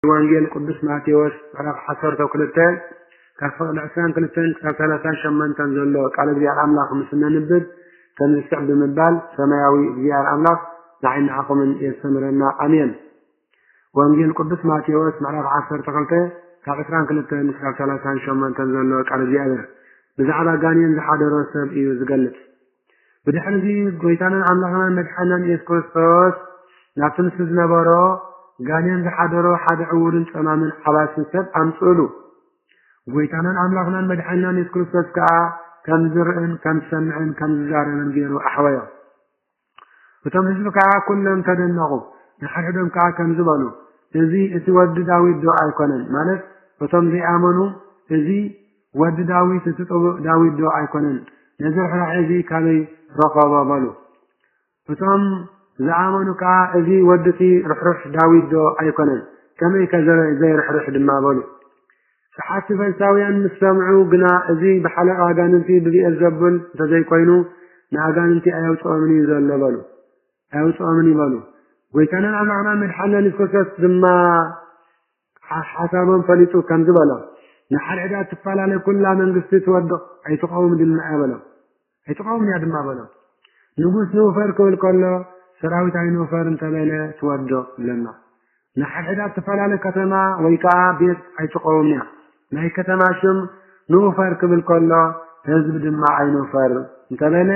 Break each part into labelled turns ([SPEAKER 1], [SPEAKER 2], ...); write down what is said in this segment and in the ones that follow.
[SPEAKER 1] ወንጌል ቅዱስ ማቴዎስ ምዕራፍ 12 ከፈል 22 ከ38 ዘሎ ቃል እግዚአብሔር አምላክ ምስነንብብ ተንስዕ በመባል ሰማያዊ እግዚአብሔር አምላክ ናይናኹምን የሰምረና አሜን። ወንጌል ቅዱስ ማቴዎስ ምዕራፍ 12 ከ22 ከ38 ዘሎ ቃል እግዚአብሔር ብዛዕባ ጋኔን ዝሓደረ ሰብ እዩ ዝገልጽ። ብድሕሪ ጎይታና አምላክና መድኃኒና ኢየሱስ ክርስቶስ ናብቲ ምስ ዝነበሮ ጋኔን ዝሓደሮ ሓደ ዕውርን ጸማምን ሓባስን ሰብ ኣምጽሉ ጎይታና አምላክና መድኃኒና ኢየሱስ ክርስቶስ ከዓ ከም ዝርእን ከም ሰምዕን ከም ዝዛረብን ገይሩ ኣሕወዮ። እቶም ህዝቢ ከዓ ኩሎም ተደነቑ። ንሓድሕዶም ከዓ ከም ዝበሉ እዚ እቲ ወዲ ዳዊት ዶ ኣይኮነን ማለት እቶም ዘይኣመኑ እዚ ወዲ ዳዊት እቲ ዳዊት ዶ ኣይኮነን ነዚ ርሕራሕ እዚ ካበይ ረኸቦ በሉ። እቶም ዝኣመኑ ከዓ እዚ ወዲቲ ርሕሩሕ ዳዊት ዶ ኣይኮነን ከመይ ዘይርሕሩሕ ድማ በሉ። ሰሓቲ ፈሪሳውያን ምስ ሰምዑ ግና እዚ ብሓለቃ ኣጋንንቲ ብብኤልዘቡል እንተዘይኮይኑ ንኣጋንንቲ ኣየውፅኦምን እዩ ዘሎ በሉ ኣየውፅኦምን ይበሉ። ጎይታና አምላክና መድኃኒና ኢየሱስ ክርስቶስ ድማ ሓሳቦም ፈሊጡ ከም ዝበሎ ንሓድሕዳ ትፈላለ ኩላ መንግስቲ ትወድቕ ኣይትቀውም ድማ በሎ ኣይትቀውም እያ ድማ በሎ። ንጉስ ንውፈር ክብል ከሎ ሰራዊት ኣይንውፈር እንተበለ ትወድቕ ለና ንሓድሕዳ ትፈላለ ከተማ ወይ ከዓ ቤት ኣይትቀውም እያ። ናይ ከተማ ሽም ንውፈር ክብል ከሎ ህዝቢ ድማ ኣይንውፈር እንተበለ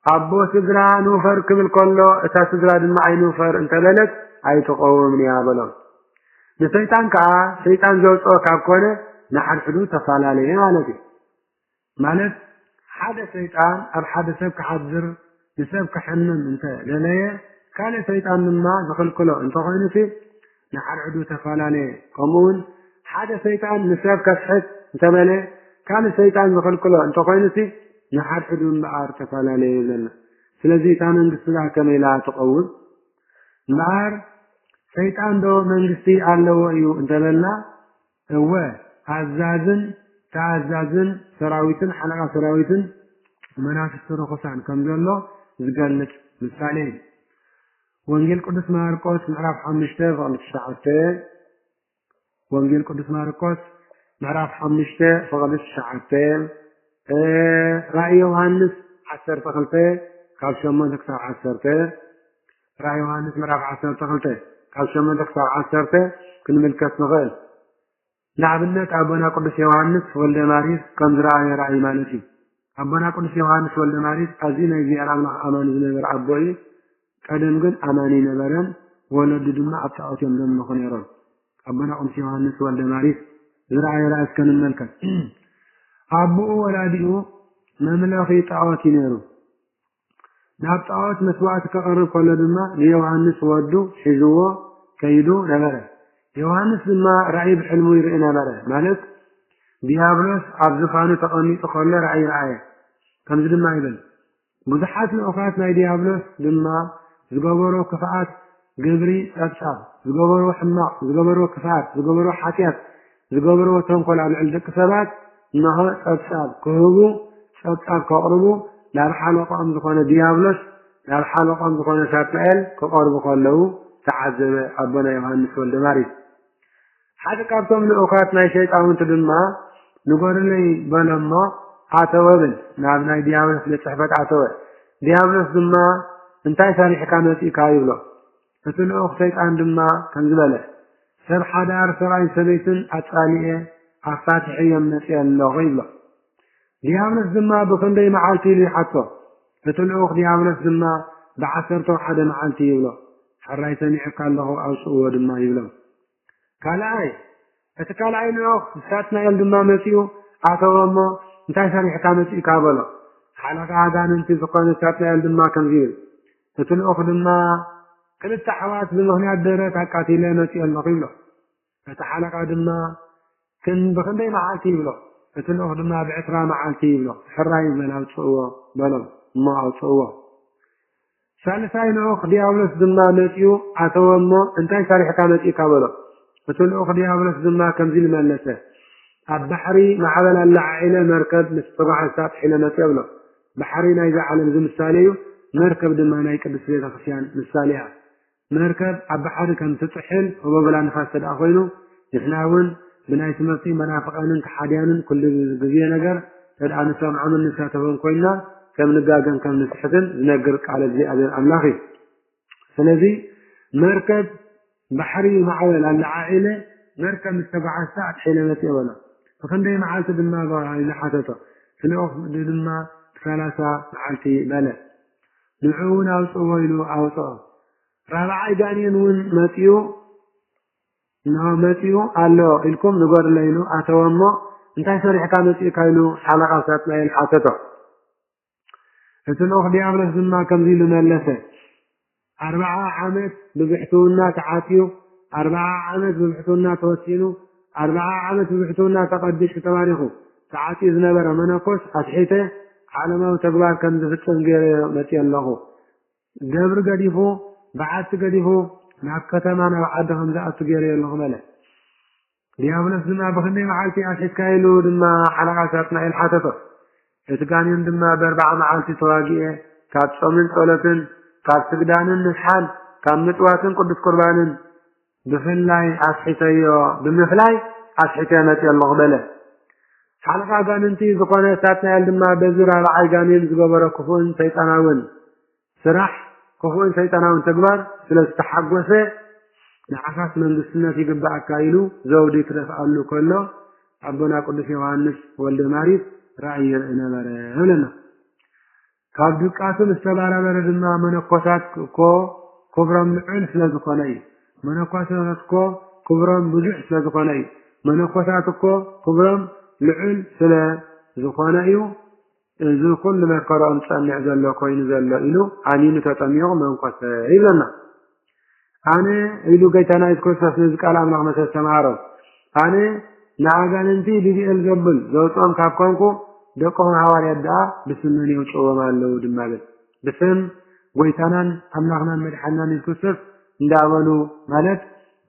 [SPEAKER 1] ኣቦ ስድራ ንውፈር ክብል ከሎ እታ ስድራ ድማ ኣይንውፈር እንተበለት ኣይትቀውም እያ በሎ። ንሰይጣን ከዓ ሰይጣን ዘውፅኦ ካብ ኮነ ንሓድሕዱ ተፈላለየ ማለት እዩ። ማለት ሓደ ሰይጣን ኣብ ሓደ ሰብ ክሓድር ንሰብ ክሕምም እንተደለየ ካልእ ሰይጣን ድማ ዝኽልክሎ እንተኾይኑሲ ንሓድሕዱ ተፈላለየ። ከምኡውን ሓደ ሰይጣን ንሰብ ከስሕት እንተበለ ካልእ ሰይጣን ዝኽልክሎ እንተኾይኑሲ ንሓድሕዱ እምበኣር ተፈላለየ ዘለና። ስለዚ እታ መንግስቲ ከመይ ኢላ ትቐውም? እምበኣር ሰይጣን ዶ መንግስቲ ኣለዎ እዩ እንተበልና እወ ኣዛዝን ተኣዛዝን ሰራዊትን ሓለቃ ሰራዊትን መናፍስቲ ርኩሳን ከም ዘሎ ዝገልጽ ምሳሌ እዩ። ወንጌል ቅዱስ ማርቆስ ምዕራፍ 5 ፍቕዲ 9 ወንጌል ቅዱስ ማርቆስ ምዕራፍ 5 ፍቕዲ 9 ራእይ ዮሐንስ 12 ካብ 8 ክሳብ 10 ራእይ ዮሐንስ ምዕራፍ 12 ካብ 8 ክሳብ 10 ክንምልከት ንኽእል። ንኣብነት ኣቦና ቅዱስ ዮሐንስ ወልደ ማርያም ከም ዝረኣየ ራእይ ማለት እዩ። ኣቦና ቅዱስ ዮሐንስ ወልደ ማርያም ኣዝዩ ናይ እግዚአብሔር ኣምላኽ ኣማኒ ዝነበረ ኣቦ እዩ። ቀደም ግን ኣማኒ ነበረን ወለዱ ድማ ኣብ ጣዖት የምለምልኹ ነይሮም። ኣቦና ቅዱስ ዮሐንስ ወልደ ማርያም ዝረኣየ ራእይ እስከንመልከት። ኣቦኡ ወላዲኡ መምለኺ ጣዖት እዩ ነይሩ። ናብ ጣዖት መስዋዕቲ ከቕርብ ከሎ ድማ ንዮሐንስ ወዱ ሒዝዎ ከይዱ ነበረ። ዮሐንስ ድማ ራእይ ብሕልሙ ይርኢ ነበረ። ማለት ዲያብሎስ ኣብ ዝፋኑ ተቐሚጡ ከሎ ራእይ ረአየ። ከምዚ ድማ ይብል ብዙሓት ልኡኻት ናይ ዲያብሎስ ድማ ዝገበሮ ክፍኣት ግብሪ ፀብፃብ ዝገበሮ ሕማቕ ዝገበሮ ክፍኣት ዝገበሮ ሓጢኣት ዝገበሮ ተንኮል ኣብ ልዕሊ ደቂ ሰባት እነሆ ፀብፃብ ክህቡ ፀብፃብ ከቕርቡ ናብ ሓለቆም ዝኾነ ዲያብሎስ ናብ ሓለቆም ዝኾነ ሳጥናኤል ክቐርቡ ከለዉ ተዓዘበ ኣቦና ዮሐንስ ወልደ ማርያም። ሓደ ካብቶም ልኡኻት ናይ ሸይጣውንቲ ድማ ንጎርለይ በሎሞ ኣተወብል ናብ ናይ ዲያብሎስ ለፅሕፈት ኣተወ። ዲያብሎስ ድማ እንታይ ሰሪሕካ መፂእካ ይብሎ። እቲ ልኡኽ ሰይጣን ድማ ከም ዝበለ ሰብ ሓዳር ሰብኣይን ሰበይትን ኣፃሊኤ ኣፋትሕዮም መፅአ ኣለኹ ይብሎ። ዲያብሎስ ድማ ብክንደይ መዓልቲ ኢሉ ይሓቶ። እቲ ልኡኽ ዲያብሎስ ድማ ብ11 መዓልቲ ይብሎ። ሕራይ ሰሚዕካ ኣለኹ ኣውፅእዎ ድማ ይብሎ። ካልኣይ እቲ ካልኣይ ልኡኽ ሳጥናኤል ድማ መፂኡ ኣተወሞ እንታይ ሰሪሕካ መፂእካ በሎ። ሓለቃ ኣጋንንቲ ዝኾነ ሳጥናኤል ድማ ከምዚ ይብል። እቲ ልኡኽ ድማ ክልተ ኣሕዋት ብምኽንያት ደረት ኣቃቲለ መፂእ ኣለኹ ይብሎ። እቲ ሓለቃ ድማ ብክንደይ መዓልቲ ይብሎ። እቲ ልኡኽ ድማ ብ20 መዓልቲ ይብሎ። ሕራይ በል ኣውፅእዎ በሎም እሞ ኣውፅእዎ። ሳልሳይ ልኡኽ ዲያብሎስ ድማ መፂኡ ኣተወሞ እንታይ ሰሪሕካ መፂእካ በሎ። እቲ ልኡኽ ዲያብሎስ ድማ ከምዚ ዝመለሰ ኣብ ባሕሪ ማዕበል ኣላዓዒለ መርከብ ምስ ተጓዓዝታ ጥሒለ መፅእ ብሎ። ባሕሪ ናይዚ ዓለም ዝምሳሌ እዩ። መርከብ ድማ ናይ ቅድስት ቤተክርስትያን ምሳሌ እያ። مركب عبحر كم تطحن وبلا نفاس تدع خوينو يسناون بناي تمرتي منافقان كحاديان كل جزية نجر تدع نسام عمل نساتهم كوينا كم نجاجن كم نسحتن نجرك على زي أبي الأملاخي سلذي مركب بحري معول العائلة مركب مستبع ساعة حينما ولا فخندي معالت بالما إلى حتته في الأخ بالما ثلاثة معالتي بلا دعون أو صويلو أو صو رابع جانين ون ماتيو نها ماتيو الله إلكم نقول لينو أتوامو انتهي سريح كانت يكايلو حلقة ساتنا إلى حتته الأخ دي عملت بالما كم ذي لنا اللسة 4 عامات ببحثونا تعاتيو 4 عامات ببحثونا توسينو 4 عامات ببحثونا تقدش تباريخو تعاتي زنبر مناقص أسحيته علما وتقبار كم زفتن غير متي الله جبر قديفو بعث قديفو نعب كتمانا وعدهم زعت غير الله ملا ديابلس دما بخني معالتي أسحيت كايلو دما حلقاتنا الحاتفة اتقانين دما ب4 معالتي تواجئه كاب صومن صولتن كاب سجدانن نسحان كاب مطواتن قدس قربانن بفلاي أسحيتيو بمفلاي أسحيتي متي الله ملا حلقة قاننتي زقونا ساتنا يلدما بزر على عيقانين زقوبر كفون سيطاناون سرح كفون سيطاناون تقبر سلستحقوسه نعفاس من دسنة يقبع كايلو زودي ترفعلو كله أبونا قدس يوانس والد ماريس رأي الإنابر هلنا كابدو قاسم استبارا بردنا منقوسات كو كبرم معين سلزقوني منقوسات كو كبرم بجح سلزقوني منقوسات كو كبرم لعل سلا زخانايو ذو كل ما قرأ أنصنع زلو كوين زلو إلو عنين تطميغ من قصة إذن أنا إلو قيتنا إذكوسة سنزك على أملاغ مسا سمعرو أنا نعاقان انتي بذي الجبل زوتهم كابكونكو دقهم حوالي الدعاء بسنني وشعوه مالو دماغل بسن قيتنا أملاغنا مدحنا إذكوسة ندعوانو مالت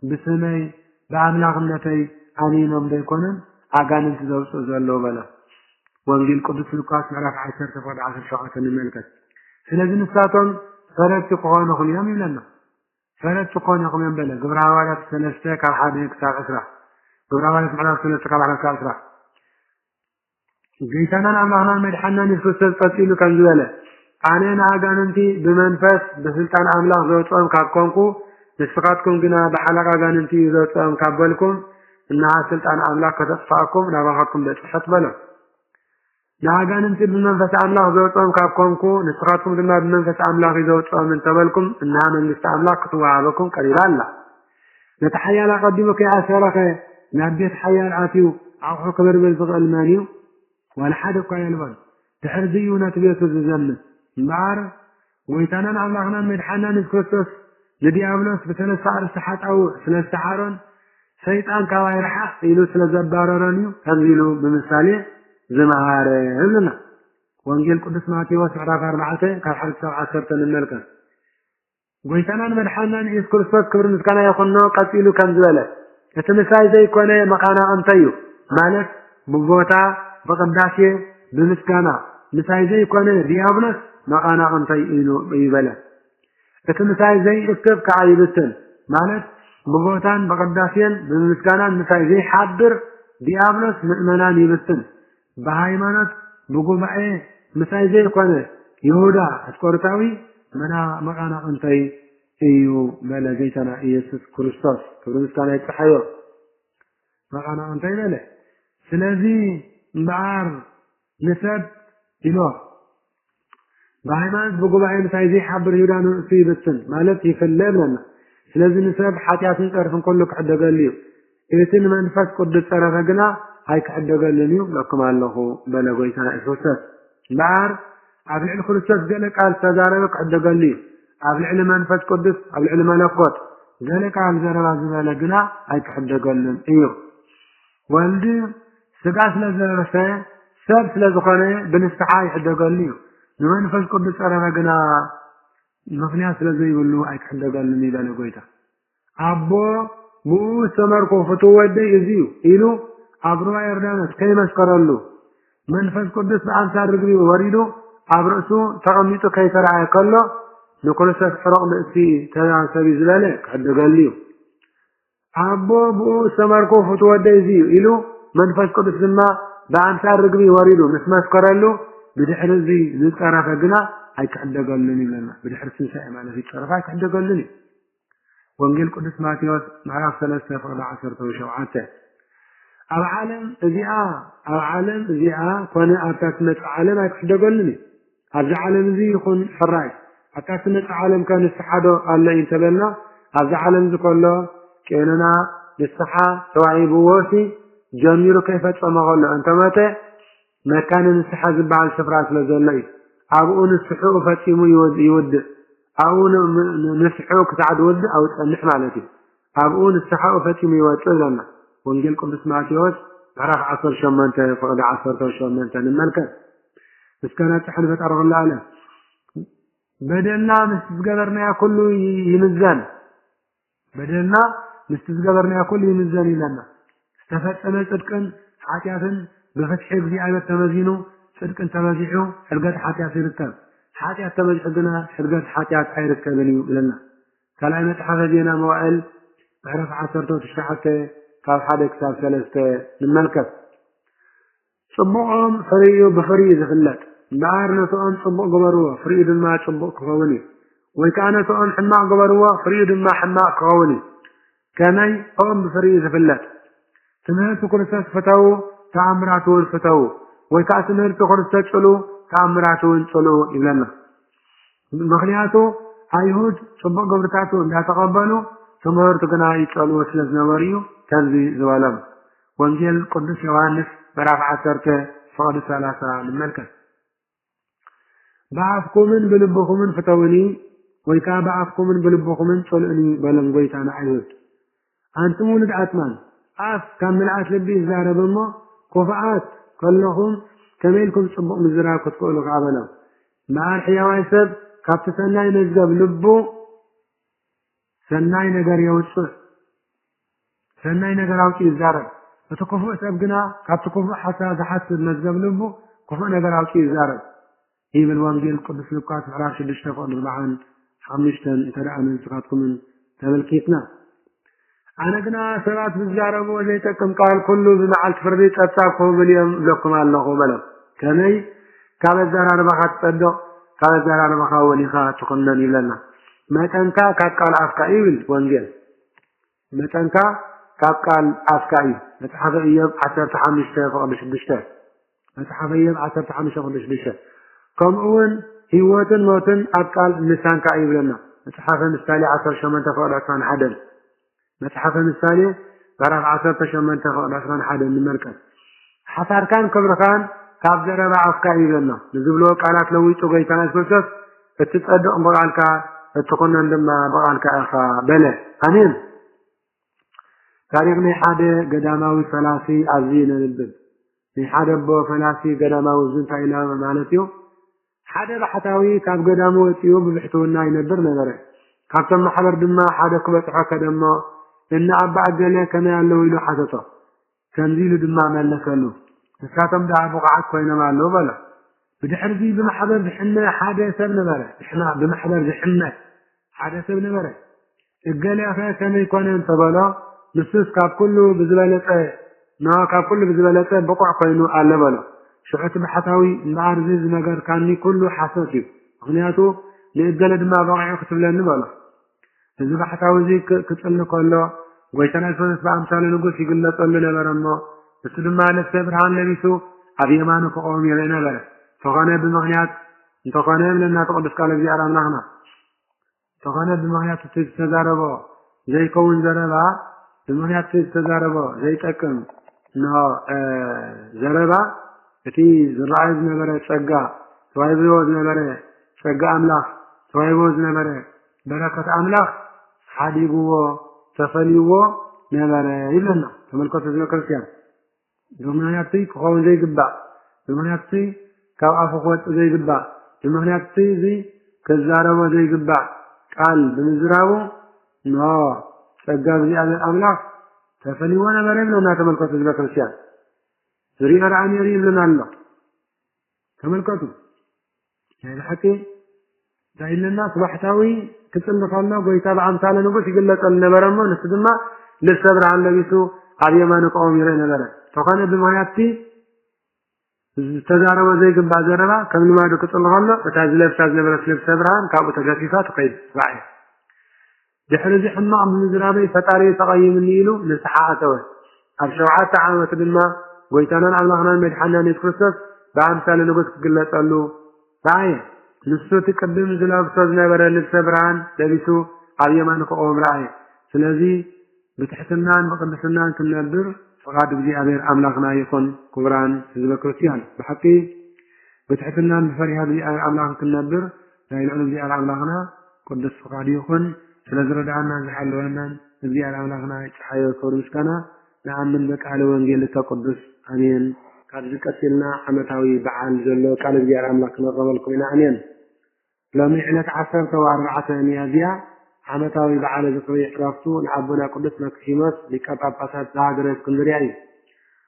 [SPEAKER 1] بسني بأملاغ نتي عنينهم ديكونن أجانب تزوج زلوا بلا وانجيل قدس لوقاس معرف 10 تفض 10 شعات الملكة سلازم الساتون فرد تقوان خليهم لنا فرد تقوان يقوم بلا قبرها ولا سلسته كالحاديك ساق أسرع قبرها ولا معنا سلسته كالحاديك ساق أسرع جيتنا نعملنا مدحنا نفسه الفصيل كان زبالة أنا أجانبتي بمنفس بسلطان أملاك زوجهم كابكونكو نسقاتكم جنا بحلقة أجانبتي زوجهم كابلكم إنها سلطان أملاك تدفعكم نبغاكم بتحت بلا نعجان انت بمنفس أملاك زوجهم كابكمكم نسخاتكم لما بمنفس أملاك زوجهم من تبلكم إنها من لست أملاك توعبكم قليلا لا نتحيال أقدمك يا أسرك نبيت حيال عاتيو أو كبر بالفضل المانيو والحدق يا الوان تحرزيونا تبيتو الزمن مار ويتانا أملاكنا مدحنا نسكسس لديابلوس بتنسعر السحات أو سنستحارون سيطان كواي رحا إلو سلزباررانيو تنزيلو بمثالي زمهاره لنا وانجيل قدس ماتيوس معراف 4 كالحرق 17 الملكة ويتانا مدحنا يذكر صوت كبر مسكانا يخنو قتيلو كنزوله اتمساي زي كونه مقانا انتيو مالك ببوتا بقداسي بمسكانا مساي زي كونه ريابنس مقانا انتي إلو يبلا اتمساي زي اكتب كعيبتن مالك ببوتان بقداسين بمسكانان مساي زي حابر ديابلس مؤمنان يبتن بهايمانات بقوبعي مساي زي كونه يهودا اسكورتاوي منا مقانا انتي ايو بلا جيتنا إيسوس كريستوس كريستانا يتحيو مقانا انتي بلا سلازي مبعار نسب إله بهايمانات بقوبعي مساي زي حابر يهودا نؤسي بتن مالت يفلم لنا سلازي نسب حاتياتن تعرفن كله كحدقاليو إذن منفس قدس سرفقنا هاي كحدقاليو لكم الله بلا قويتنا إسوسات بار عبد العلم خلصات ذلك قال تزاربك كحدقاليو عبد العلم منفس قدس عبد العلم ملكوت ذلك قال زربا زبالقنا هاي كحدقاليو إيو والدي سقاس لزرفة سب سلازخانة بنستحاي حدقاليو منفس قدس سرفقنا مخنيا سلازي يقولوا هاي كحدقاليو بلا قويتا أبو مو سمركو فتوودي يزيو إلو أبروا يردانس كي مسكرلو منفس قدس بأنسار رقبي ووريدو أبرسو تغميتو كي ترعي كله ንኩልሰት ሕሮቕ ምእቲ ተናሰቢ ዝበለ ክሕደገሉ ኣቦ ብኡ ዝተመርኮ ፍትወደይ እዚ ኢሉ መንፈስ ቅዱስ ድማ ብኣምሳል ርግቢ ወሪዱ ምስ መስከረሉ ብድሕሪ እዚ ዝፀረፈ ግና ኣይክሕደገሉን ይብለና ብድሕሪ ትንሳኤ ማለት ይፀረፈ ኣይክሕደገሉን ወንጌል ቅዱስ ማቴዎስ ምዕራፍ 3 ፍቅዲ 17 ኣብ ዓለም እዚኣ ኮነ ኣብታ ትመፅእ ዓለም ኣይክሕደገሉን ኣብዚ ዓለም እዚ ይኹን ሕራይ ኣብታ ትመፅእ ዓለም ከ ንስሓዶ ኣሎ እዩ እንተበልና ኣብዚ ዓለም እዚ ከሎ ቄነና ንስሓ ተዋሂብዎሲ ጀሚሩ ከይፈፀመ ከሎ እንተመተ መካነ ንስሓ ዝበሃል ስፍራ ስለ ዘሎ እዩ ኣብኡ ንስሕኡ ፈፂሙ ይወድእ ኣብኡ ንስሕኡ ክሳዕ ድወድእ ኣብ ፀንሕ ማለት እዩ ኣብኡ ንስሓኡ ፈፂሙ ይወፅእ ዘለና ወንጌል ቅዱስ ማቴዎስ ምዕራፍ 18 ፍቅዲ 18 ንመልከት ምስጋና ፅሕን ፈጠረላ ኣለ በደልና ምስ ዝገበርናያ ኩሉ ይምዘን በደልና ምስ ዝገበርናያ ኩሉ ይምዘን ኢለና ዝተፈፀመ ጽድቅን ኃጢአትን በፍትሕ እግዚአብሔር ተመዚኑ ጽድቅን ተመዚሑ ሕርገት ኃጢአት ይርከብ ኃጢአት ተመዚሑ ግና ሕርገት ኃጢአት አይርከብን ይብለና ካልኣይ መጽሓፈ ዜና መዋዕል ምዕራፍ 19 ካብ 1 ክሳብ 3 ንመልከት ጽቡቕም ፍሬኡ ብፍሬኡ ዝፍለጥ እምበኣር ነቶኦም ጽቡቕ ገበርዎ ፍሬኡ ድማ ጽቡቕ ክኸውን እዩ ወይ ከዓ ነቶኦም ሕማቕ ገበርዎ ፍሬኡ ድማ ሕማቕ ክኸውን እዩ ከመይ ኦም ብፍሬኡ ዝፍለጥ ትምህርት ክርስቶስ ፈተው ተኣምራቱን ፈተው ወይ ከዓ ትምህርት ክርስቶስ ጽሉ ተኣምራቱን ጽሉ ይብለና ምክንያቱ አይሁድ ጽቡቕ ገብርታቱ እንዳተቀበሉ ትምህርቱ ግና ይጸሉ ስለዝነበሩ ከዚ ዝበለም ወንጌል ቅዱስ ዮሐንስ ምዕራፍ 10 ፍቅዲ 30 ንመልከት በአፍኩምን በልብኩምን ፈተውኒ ወይ ከዓ በአፍኩምን በልብኩምን ጽሉኒ በለም ጎይታና አይሁድ አንቱም ውልድ አትማን አፍ ከምልአት ልቢ ይዛረብሞ ኮፋአት ከለኹም ከመይልኩም ጽቡቕ ምዝራብ ክትቆሉ ከዓበለው ማር ሕያዋይ ሰብ ካብቲ ሰናይ መዝገብ ልቡ ሰናይ ነገር የውፅእ ሰናይ ነገር አውጪ ይዛረብ እቲ ክፉእ ሰብ ግና ካብቲ ክፉእ ሓሳብ ዝሓስብ መዝገብ ልቡ ክፉእ ነገር አውጪ ይዛረብ ይብል ወንጌል ቅዱስ ሉቃስ ምዕራፍ 6 ፍቅዲ 45 ተደኣነ ንስኻትኩምን ተመልኪትና أنا كنا سبات بزاربو زي تكم قال كله بمعال فردي تبتاك هو باليوم لكم الله بلا كمي كاب الزرار بخات صدق كاب الزرار بخاولي خات تقنني لنا ما تنكا كاب قال أفكائي والوانجيل ما تنكا كاب قال أفكائي متحف إياب 15 فقد شدشته متحف إياب 15 فقد شدشته كم أول هيوتن موتن أبقال نسان كائي لنا متحف مستالي 10 شمن تفقد عسان حدن متحف مثالي برا 18 فقد 11 المركز حفار كان كبر كان كاب زربا افكاري لنا نزبلو قالات لويتو غيتانا سوسس تتصدق بقالك تكون عندما بقالك اخا بلا امين تاريخني حدا قداماوي فلاسي عزينا للبب ني حدا بو فلاسي قداماوي زنتا الى معناتيو حدا بحتاوي كاب قدامو تيو ببحثونا ينبر نبره كابتن محبر دما حدا كبتحو كدما إن أبا أجله كما يالله إلو حدثه تنزيل دماء مالك له نساتم دعا بقعات كوينة ماله بلا بدحر ذي بمحضر بحنة حادث ابن بره إحنا بمحضر بحنة حادث ابن بره الجل أخي كما يكون انتبالا نسوس كاب كله بزبالته كاب كله بزبالته بقع كوينة آله بلا شعت بحثاوي معرزيز مقر كاني كله حساسي غنياته لإجل دماء بقع كتب لنا بلا إذا بحثاوي زي كتقلنا كله ويتنا سوس بأمثال نقول في قلة طلنا برمو بس لما نفسه برهان لبيسو أبي يمانو فقوم يلينا بره فقانا بمغنيات انتقانا لنا تقدس قال بزي أرام نحنا فقانا بمغنيات تستزاربو زي كون زربا بمغنيات تستزاربو زي تكم نو زربا اتي زرعي بنبره تشقا تويبوز نبره تشقا أملاخ تويبوز نبره بركة أملاخ حديقو تفليو نبره إلنا تملكت زي كرسيان بمغنياتي كخون زي قبع بمغنياتي كاو أفقوت زي قبع بمغنياتي زي كزارو زي قبع قال بمزراو نو تشقا زي أملاخ تفليو نبره إلنا تملكت زي كرسيان زريها رعني يريم لنا الله تملكتو يعني الحكي ዳይለና ስባሕታዊ ክጽልፈልና ጎይታ በአምሳለ ንጉስ ይገለጸል ነበረሞ ንስ ድማ ልብሰ ብርሃን ለቢሱ ኣብ የማኑ ቆም ይረአ ነበረ ተኾነ ብምክንያት ተዛረበ ዘይግባ ዘረባ ከም ልማዱ ክጽልፈሎ እታ ዝለብሳ ዝነበረት ልብሰ ብርሃን ካብኡ ተገፊፋ ትኸይድ ባይ ድሕሪ እዚ ሕማቕ ምዝራበይ ፈጣሪ ተቐይምኒ ኢሉ ንስሓ ኣተወ ኣብ 7 ዓመት ድማ ጎይታናን ኣምላኽናን መድሓናን ኢየሱስ ክርስቶስ በአምሳለ ንጉስ ክግለጸሉ ባይ ንሱ ትቅድም ዝለብሶ ዝነበረ ልብሰ ብርሃን ለቢሱ ኣብ የማኑ ቆም ራእየ ስለዚ بتحتنان بقدسنان كنبر فقاد እግዚአብሔር አምላክና ይኹን ክብራን ህዝበ ክርስቲያን በሐቂ بتحتنان بفرح هذه አምላክ كنبر ላይልዑል እግዚአብሔር አምላክና ቅዱስ ፈቃድ ይኹን ስለዝረዳና ዝሐለወና እግዚአብሔር አምላክና ጻሐዮ ክብር ምስጋና ለአምን በቃለ ወንጌል ተቀድስ አሜን ካዝ ቀጥልና ዓመታዊ በዓል ዘሎ ቃል እግዚአብሔር አምላክ ነቀበልኩም ኢና አሜን ለምዕለት 14 ሚያዝያ ዓመታዊ በዓል ዝክሪ ዕራፍቱ ለአቡና ቅዱስ መክሲሞስ ሊቀ ጳጳሳት ዘሀገረ እስክንድርያ እዩ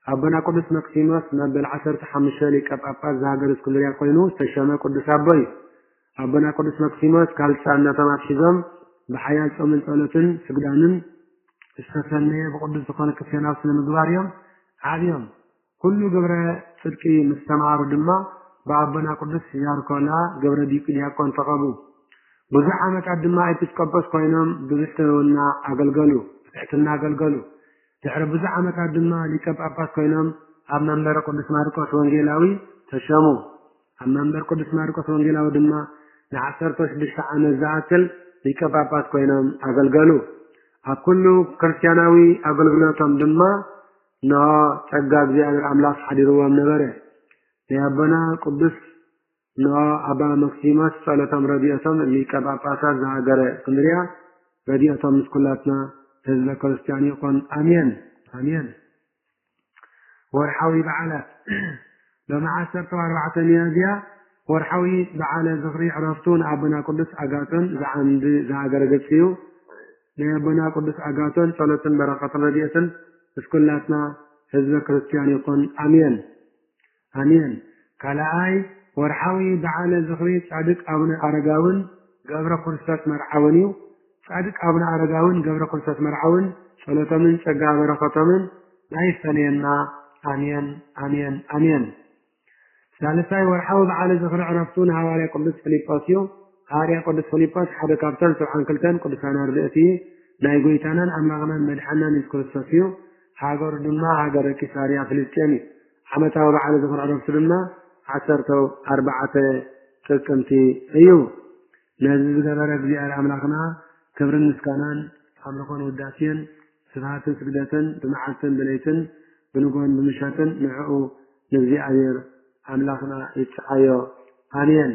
[SPEAKER 1] አቡና ቅዱስ መክሲሞስ መበል 15 ሊቀ ጳጳስ ዘሀገረ እስክንድርያ ኮይኑ ዝተሸመ ቅዱስ አቦ እዩ አቡና ቅዱስ መክሲሞስ ካልጻነቶም አትሒዞም በሐያል ጾምን ጸሎትን ስግዳንን استثنى بقدس ዝኾነ ክርስቲያናዊ ስነ ምግባር እዮም ዓብዮም ኩሉ ገብረ ጽድቂ ምስተማሩ ድማ በአቡና ቅዱስ ያርኮላ ገብረ ዲያቆን ተቀቡ ብዙሕ ዓመታት ድማ ኤጲስቆጶስ ኮይኖም ብዙሕተውና አገልገሉ ፍትሕትና አገልገሉ ድሕሪ ብዙሕ ዓመታት ድማ ሊቀ ጳጳስ ኮይኖም ኣብ መንበረ ቅዱስ ማርቆስ ወንጌላዊ ተሸሙ ኣብ መንበረ ቅዱስ ማርቆስ ወንጌላዊ ድማ ለ16 ዓመት ዝኣክል ሊቀ ጳጳስ ኮይኖም አገልገሉ ኣብ ኩሉ ክርስቲያናዊ አገልግሎቶም ድማ ነው ጸጋ እግዚአብሔር አምላክ ሓዲርዎም ነበረ የአቡና ቅዱስ ነው አባ መክሲሞስ ጸሎቶም ረድኤቶም ሊቀ ጳጳሳት ዘሀገረ እስክንድርያ ረድኤቶም ምስኩላትና ህዝበ ክርስቲያን ይኹን አሜን አሜን ወርሓዊ በዓላት ለማዓሰርተ 4 ሚያዝያ ወርሓዊ በዓለ ዝኽሪ ዕረፍቱን አቡና ቅዱስ አጋቶን ዘዓንድ ዘሀገረ ገጽዩ ለአቡና ቅዱስ አጋቶን ጸሎትን በረከትን ረድኤትን ምስኩላትና ህዝበ ክርስቲያን ይኹን አሜን አሜን ካላይ ወርሓዊ በዓለ ዝኽሪ ጻድቅ አቡነ አረጋውን ገብረ ክርስቶስ መርዓውን እዩ ጻድቅ አቡነ አረጋውን ገብረ ክርስቶስ መርዓውን ጸሎቶምን ጸጋ በረከቶምን ናይፈነና አሜን አሜን አሜን ثالثاي ወርሓዊ በዓለ ዝኽሪ ዕረፍቱን ሐዋርያ ቅዱስ ፊልጶስ እዩ ሐዋርያ ቅዱስ ፊልጶስ ሓደ ካብተን 72 ቅዱሳን አርድእቲ ናይ ጎይታናን አምላኽናን መድሓናን ኢየሱስ ክርስቶስ እዩ ሃገሩ ድማ ሃገረ ቂሳርያ ፍልስጤም እዩ ዓመታዊ በዓለ ዝኽሪ ዕረፍቱ ድማ 14 ጥቅምቲ እዩ ነዚ ዝገበረ እግዚአብሔር አምላክና ክብርን ምስጋናን አምልኾን ውዳሴን ስብሐትን ስግደትን ብመዓልትን ብለይትን ብንጎን ብምሻትን ንዕኡ ንእግዚአብሔር አምላክና ይጽአዮ አሜን